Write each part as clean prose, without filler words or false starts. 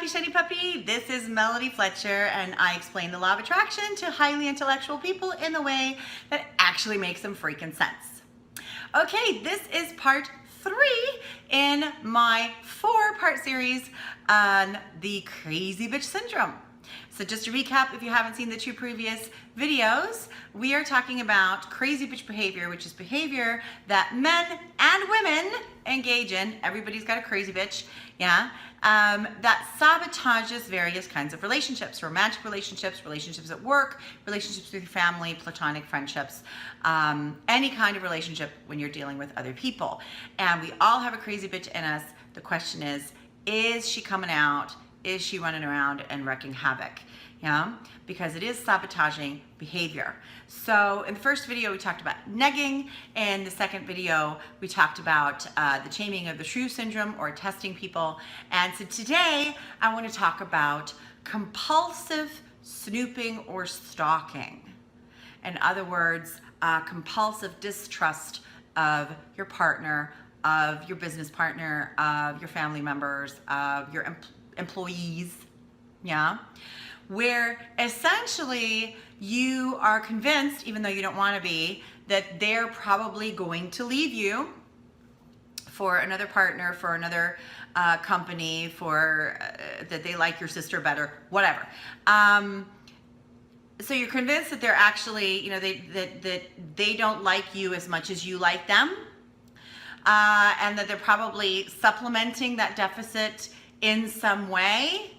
happy shiny puppy. This is Melody Fletcher, and I explain the law of attraction to highly intellectual people in the way that actually makes some freaking sense. Okay, this is part 3 in my 4-part series on the crazy bitch syndrome. So just to recap, if you haven't seen the 2 previous videos, we are talking about crazy bitch behavior, which is behavior that men and women engage in. Everybody's got a crazy bitch, yeah, that sabotages various kinds of relationships, romantic relationships, relationships at work, relationships with your family, platonic friendships, any kind of relationship when you're dealing with other people. And we all have a crazy bitch in us. The question is she coming out? Is she running around and wreaking havoc? Yeah, because it is sabotaging behavior. So in the first video, we talked about negging. In the second video, we talked about the taming of the shrew syndrome, or testing people. And so today, I want to talk about compulsive snooping or stalking. In other words, compulsive distrust of your partner, of your business partner, of your family members, of your employees, yeah, where essentially you are convinced, even though you don't want to be, that they're probably going to leave you for another partner, for another company, for that they like your sister better, whatever. So you're convinced that they're actually, you know, that they don't like you as much as you like them, and that they're probably supplementing that deficit in some way,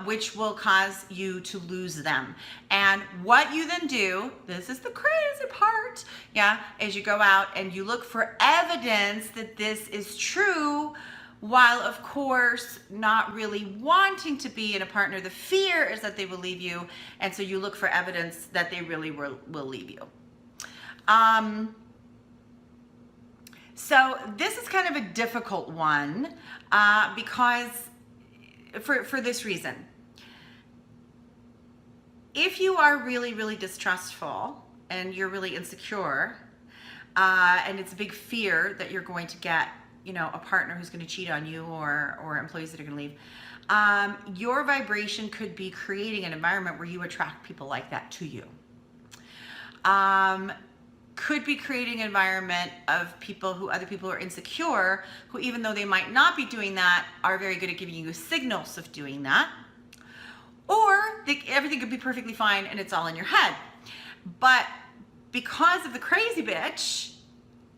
which will cause you to lose them. And what you then do, this is the crazy part, yeah, is you go out and you look for evidence that this is true, while of course not really wanting to be in a partner. The fear is that they will leave you, and so you look for evidence that they really will leave you. So this is kind of a difficult one because for this reason. If you are really, really distrustful and you're really insecure, and it's a big fear that you're going to get, you know, a partner who's going to cheat on you, or employees that are going to leave, your vibration could be creating an environment where you attract people like that to you. Could be creating an environment of other people who are insecure, who, even though they might not be doing that, are very good at giving you signals of doing that. Or everything could be perfectly fine and it's all in your head. But because of the crazy bitch,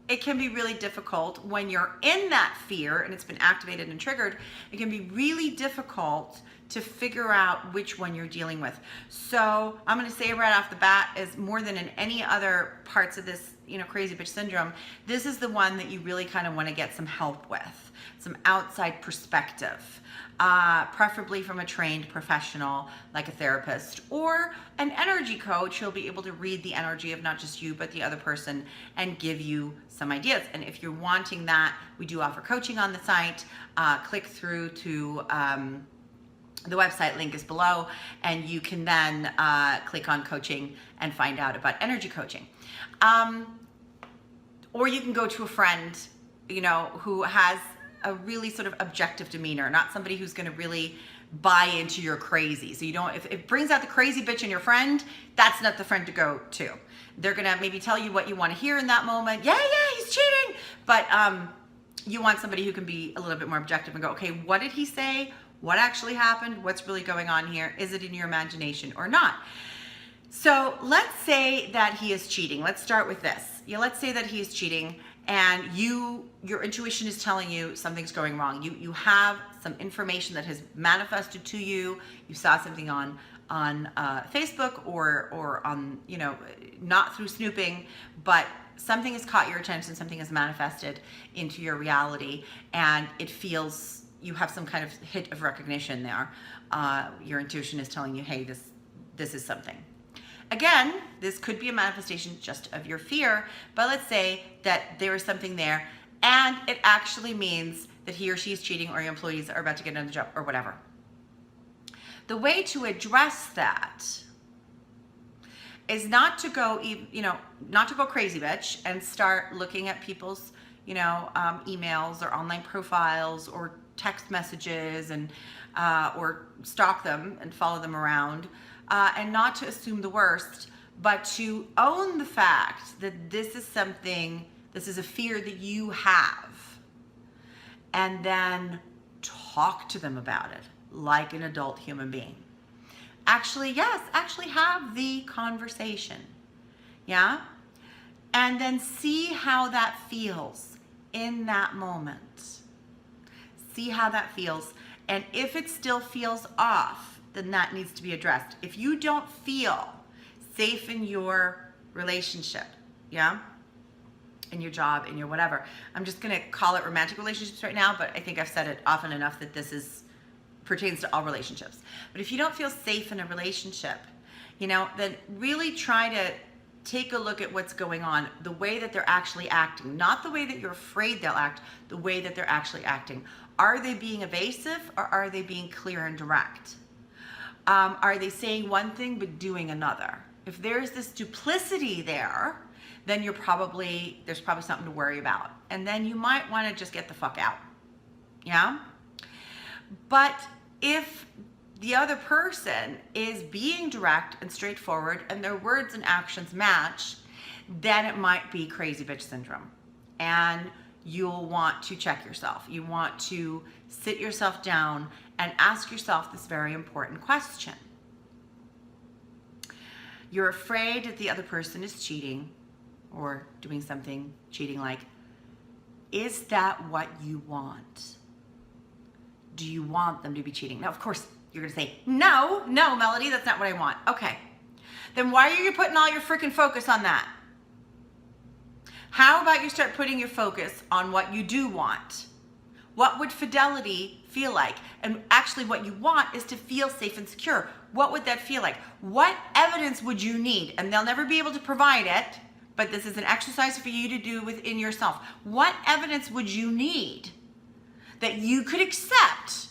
it can be really difficult when you're in that fear and it's been activated and triggered. It can be really difficult to figure out which one you're dealing with. So I'm going to say right off the bat, is more than in any other parts of this, you know, crazy bitch syndrome, this is the one that you really kind of want to get some help with, some outside perspective, preferably from a trained professional like a therapist or an energy coach who'll be able to read the energy of not just you but the other person and give you some ideas. And if you're wanting that, we do offer coaching on the site. Click through to the website, link is below, and you can then click on coaching and find out about energy coaching. Or you can go to a friend, you know, who has a really sort of objective demeanor, not somebody who's going to really buy into your crazy. So you don't, if it brings out the crazy bitch in your friend, that's not the friend to go to. They're going to maybe tell you what you want to hear in that moment. Yeah, he's cheating. But you want somebody who can be a little bit more objective and go, okay, what did he say? What actually happened? What's really going on here? Is it in your imagination or not? So let's say that he is cheating. Let's start with this. Yeah, let's say that he is cheating and your intuition is telling you something's going wrong. You have some information that has manifested to you. You saw something on Facebook or on, you know, not through snooping, but something has caught your attention, something has manifested into your reality, and it feels you have some kind of hit of recognition there. Your intuition is telling you, hey, this is something. Again, this could be a manifestation just of your fear, but let's say that there is something there and it actually means that he or she is cheating, or your employees are about to get another job or whatever. The way to address that is not to go, you know, not to go crazy bitch and start looking at people's, you know, emails or online profiles, or text messages and or stalk them and follow them around, and not to assume the worst, but to own the fact that this is a fear that you have, and then talk to them about it like an adult human being. Actually have the conversation, yeah? And then see how that feels in that moment. See how that feels. And if it still feels off, then that needs to be addressed. If you don't feel safe in your relationship, yeah? In your job, in your whatever. I'm just gonna call it romantic relationships right now, but I think I've said it often enough that this pertains to all relationships. But if you don't feel safe in a relationship, then really try to take a look at what's going on, the way that they're actually acting, not the way that you're afraid they'll act, the way that they're actually acting. Are they being evasive, or are they being clear and direct? Are they saying one thing but doing another? If there's this duplicity there, then there's probably something to worry about. And then you might want to just get the fuck out. Yeah? But if the other person is being direct and straightforward and their words and actions match, then it might be crazy bitch syndrome. And you'll want to check yourself. You want to sit yourself down and ask yourself this very important question. You're afraid that the other person is cheating or doing something cheating-like. Is that what you want? Do you want them to be cheating? Now, of course, you're gonna say, no, Melody, that's not what I want. Okay, then why are you putting all your freaking focus on that? How about you start putting your focus on what you do want? What would fidelity feel like? And actually what you want is to feel safe and secure. What would that feel like? What evidence would you need? And they'll never be able to provide it, but this is an exercise for you to do within yourself. What evidence would you need that you could accept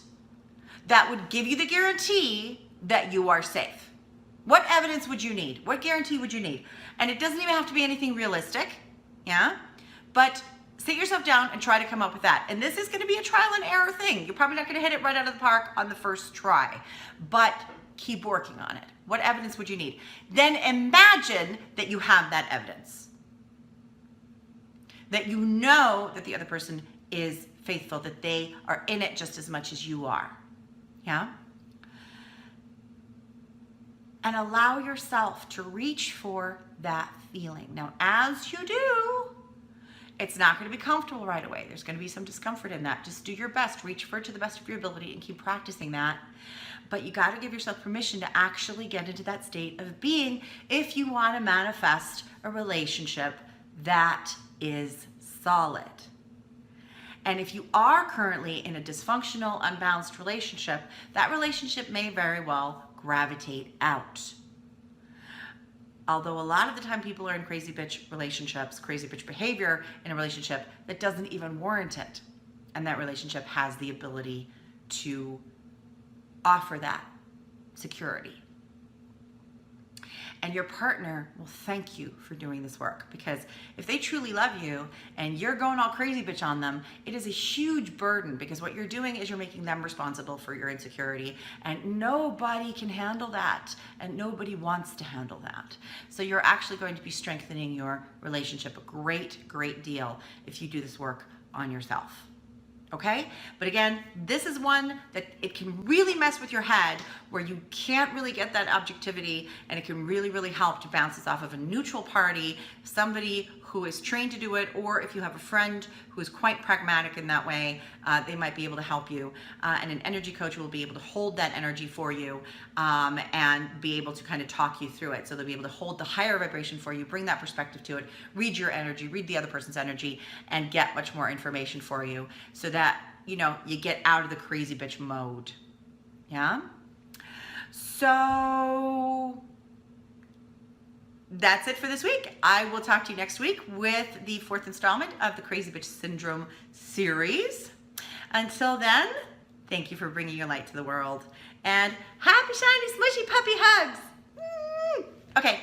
that would give you the guarantee that you are safe? What evidence would you need? What guarantee would you need? And it doesn't even have to be anything realistic, yeah? But sit yourself down and try to come up with that. And this is gonna be a trial and error thing. You're probably not gonna hit it right out of the park on the first try, but keep working on it. What evidence would you need? Then imagine that you have that evidence. That you know that the other person is faithful, that they are in it just as much as you are. Yeah? And allow yourself to reach for that feeling. Now, as you do, it's not going to be comfortable right away. There's going to be some discomfort in that. Just do your best. Reach for it to the best of your ability and keep practicing that. But you got to give yourself permission to actually get into that state of being if you want to manifest a relationship that is solid. And if you are currently in a dysfunctional, unbalanced relationship, that relationship may very well gravitate out. Although a lot of the time people are in crazy bitch relationships, crazy bitch behavior in a relationship that doesn't even warrant it. And that relationship has the ability to offer that security. And your partner will thank you for doing this work, because if they truly love you and you're going all crazy bitch on them, it is a huge burden, because what you're doing is you're making them responsible for your insecurity, and nobody can handle that, and nobody wants to handle that. So you're actually going to be strengthening your relationship a great deal if you do this work on yourself. Okay? But again, this is one that it can really mess with your head, where you can't really get that objectivity, and it can really help to bounce this off of a neutral party, somebody who is trained to do it, or if you have a friend who is quite pragmatic in that way, they might be able to help you. And an energy coach will be able to hold that energy for you, and be able to kind of talk you through it. So they'll be able to hold the higher vibration for you, bring that perspective to it, read your energy, read the other person's energy, and get much more information for you, so that, you know, you get out of the crazy bitch mode. Yeah? So that's it for this week. I will talk to you next week with the 4th installment of the Crazy Bitch Syndrome series. Until then, thank you for bringing your light to the world. And happy, shiny, smushy puppy hugs. Okay.